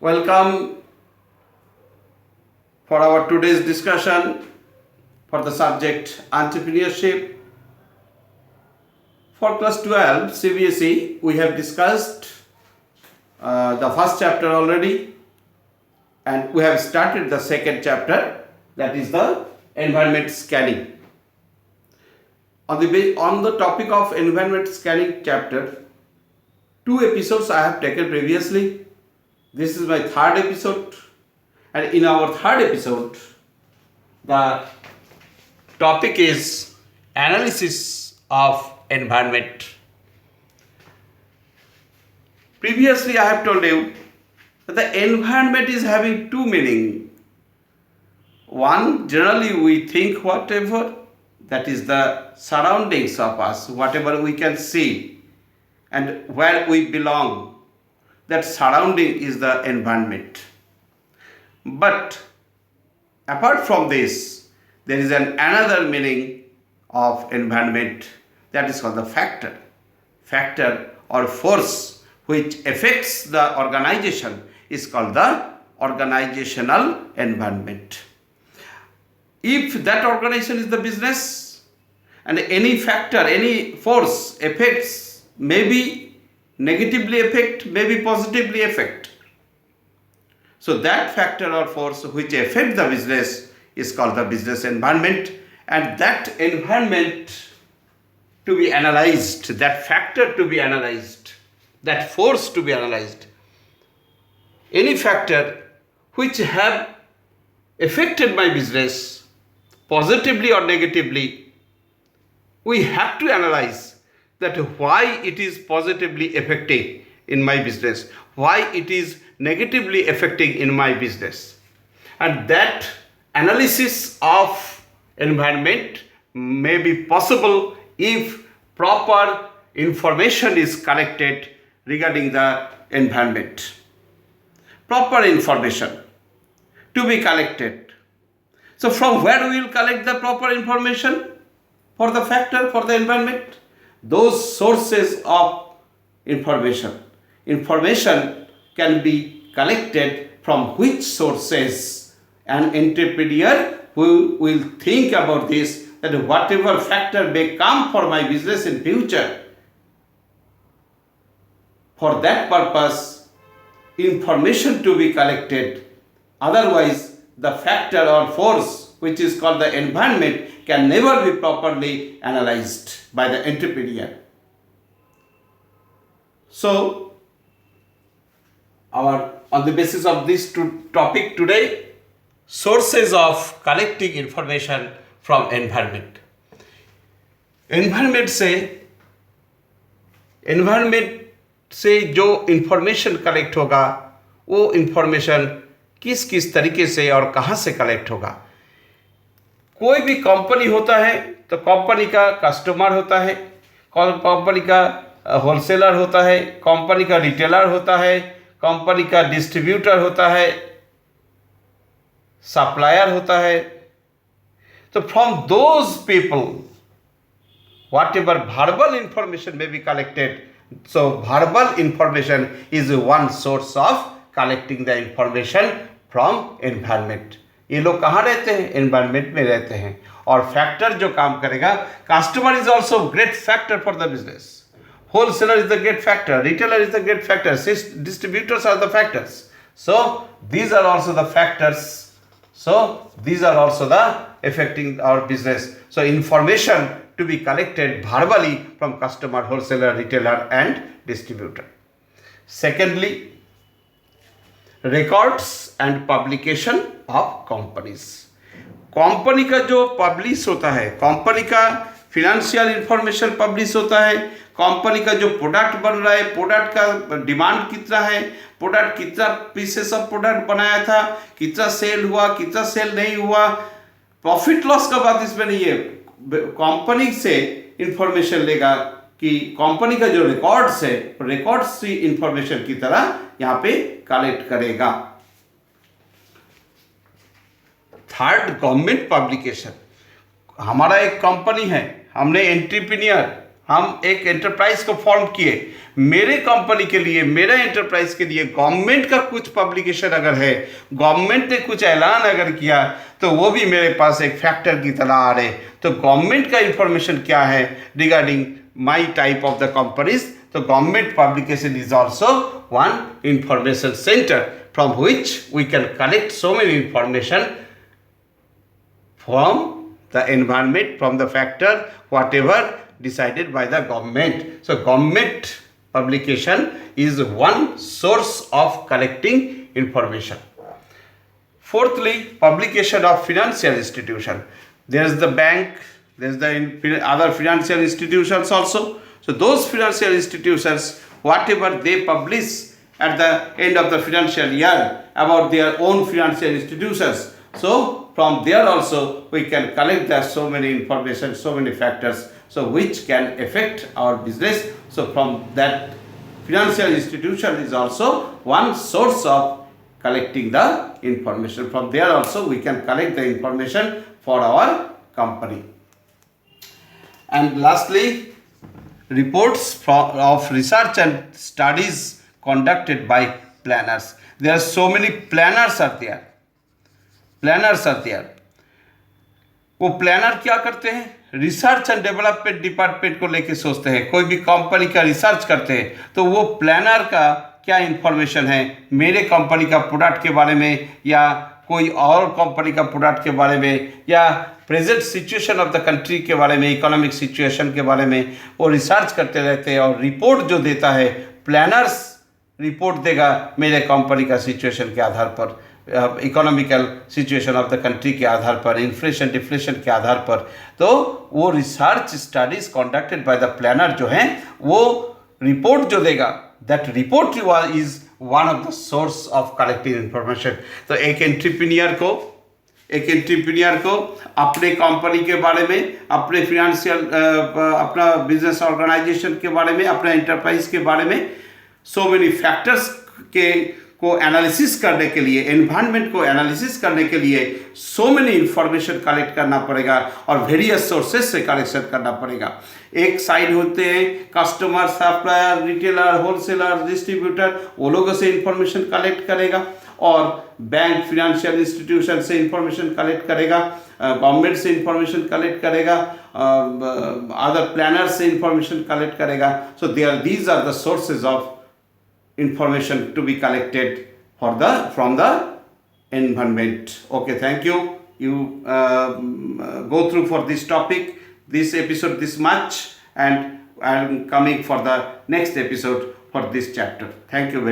Welcome for our today's discussion for the subject entrepreneurship. For class 12 CBSE, we have discussed the first chapter already, and we have started the second chapter, that is the environment scanning. On the topic of environment scanning chapter, 2 episodes I have taken previously. This is my third episode, and in our third episode, the topic is analysis of environment. Previously, I have told you that the environment is having two meanings. One, generally we think whatever, that is the surroundings of us, whatever we can see and where we belong, that surrounding is the environment. But apart from this, there is another meaning of environment, that is called the factor or force which affects the organization is called the organizational environment. If that organization is the business, and any factor, any force affects, maybe negatively affect, maybe positively affect. So that factor or force which affect the business is called the business environment, and that environment to be analyzed, that factor to be analyzed, that force to be analyzed. Any factor which have affected my business positively or negatively, we have to analyze that why it is positively affecting in my business, why it is negatively affecting in my business. And that analysis of environment may be possible if proper information is collected regarding the environment. Proper information to be collected. So from where we will collect the proper information for the factor, for the environment? Those sources of information. Information can be collected from which sources? An entrepreneur who will think about this, that whatever factor may come for my business in future, for that purpose, information to be collected. Otherwise, the factor or force which is called the environment can never be properly analyzed by the entrepreneur. So, on the basis of this topic today, sources of collecting information from environment. environment से जो information collect होगा, वो information किस किस तरीके से और कहाँ से कलेक्ट होगा. कोई भी कंपनी होता है तो कंपनी का कस्टमर होता है, कंपनी का होलसेलर होता है, कंपनी का रिटेलर होता है, कंपनी का डिस्ट्रीब्यूटर होता है, सप्लायर होता है. तो from those people whatever verbal information may be collected, so verbal information is one source of collecting the information from environment. ये लोग कहाँ रहते हैं? एनवायरमेंट में रहते हैं. और फैक्टर जो काम करेगा, customer is also great factor for the business, wholesaler is the great factor, retailer is the great factor, distributors are the factors. So these are also the factors. So these are also the affecting our business. So information to be collected verbally from customer, wholesaler, retailer and distributor. Secondly, records and publication of companies. Company का जो publish होता है, company का financial information publish होता है, company का जो product बन रहा है, प्रोडक्ट का डिमांड कितना है, प्रोडक्ट कितना पीसेस ऑफ प्रोडक्ट बनाया था, कितना सेल हुआ, कितना सेल नहीं हुआ, प्रॉफिट लॉस का बात इसमें नहीं है. कंपनी से इंफॉर्मेशन लेगा कि कंपनी का जो रिकॉर्ड्स है, रिकॉर्ड्स की इंफॉर्मेशन की तरह यहाँ पे कलेक्ट करेगा. Third, government publication. हमारा एक कंपनी है, हमने एंटरप्रेन्योर, हम एक एंटरप्राइज को फॉर्म किए, मेरे कंपनी के लिए, मेरे एंटरप्राइज के लिए गवर्नमेंट का कुछ पब्लिकेशन अगर है, गवर्नमेंट ने कुछ ऐलान अगर किया, तो वो भी मेरे पास एक फैक्टर की तरह आ रहे। तो गवर्नमेंट का इंफॉर्मेशन क्या है regarding my type of the companies, तो government publication is also one information centre from which we can collect so many information from the environment, from the factor, whatever decided by the government. So government publication is one source of collecting information. Fourthly, publication of financial institution. There is the bank, there is the other financial institutions also. So those financial institutions, whatever they publish at the end of the financial year about their own financial institutions, so from there also we can collect the so many information, so many factors, so which can affect our business. So from that financial institution is also one source of collecting the information. From there also we can collect the information for our company. And lastly, reports of research and studies conducted by planners. There are so many planners are there. वो planner क्या करते हैं, research and development department को लेके सोचते हैं। कोई भी कंपनी का रिसर्च करते हैं तो वो प्लानर का क्या इंफॉर्मेशन है मेरे कंपनी का प्रोडक्ट के बारे में, या कोई और कंपनी का प्रोडक्ट के बारे में, या present situation of the country के बारे में, इकोनॉमिक सिचुएशन के बारे में वो रिसर्च करते रहते हैं। और रिपोर्ट जो देता है, प्लानर्स रिपोर्ट देगा मेरे कंपनी का सिचुएशन के आधार पर, economical situation of the country के आधार पर, इन्फ्लेशन डिफ्लेशन के आधार पर। तो वो research studies conducted by the planner जो हैं, वो रिपोर्ट जो देगा, that report is one of the source of collecting information. तो एक एंटरप्रेन्योर को अपने कंपनी के बारे में, अपने फिनेंशियल अपना बिजनेस ऑर्गेनाइजेशन के बारे में, अपने एंटरप्राइज के बारे में सो मेनी फैक्टर्स को एनालिसिस करने के लिए, एनवायरनमेंट को एनालिसिस करने के लिए सो मेनी इंफॉर्मेशन कलेक्ट करना पड़ेगा और वेरियस सोर्सेज से कलेक्शन करना पड़ेगा। एक साइड होते हैं customer, supplier, retailer, wholesaler, distributor, वो लोगों से इंफॉर्मेशन कलेक्ट करेगा, और बैंक फिनेंशियल इंस्टीट्यूशन से इंफॉर्मेशन कलेक्ट करेगा, गवर्नमेंट से इंफॉर्मेशन कलेक्ट करेगा, अदर प्लानर्स से इंफॉर्मेशन कलेक्ट करेगा। So these are the sources of information to be collected from the environment. Okay, thank you. You go through for this topic, this episode this much, and I am coming for the next episode for this chapter. Thank you very much.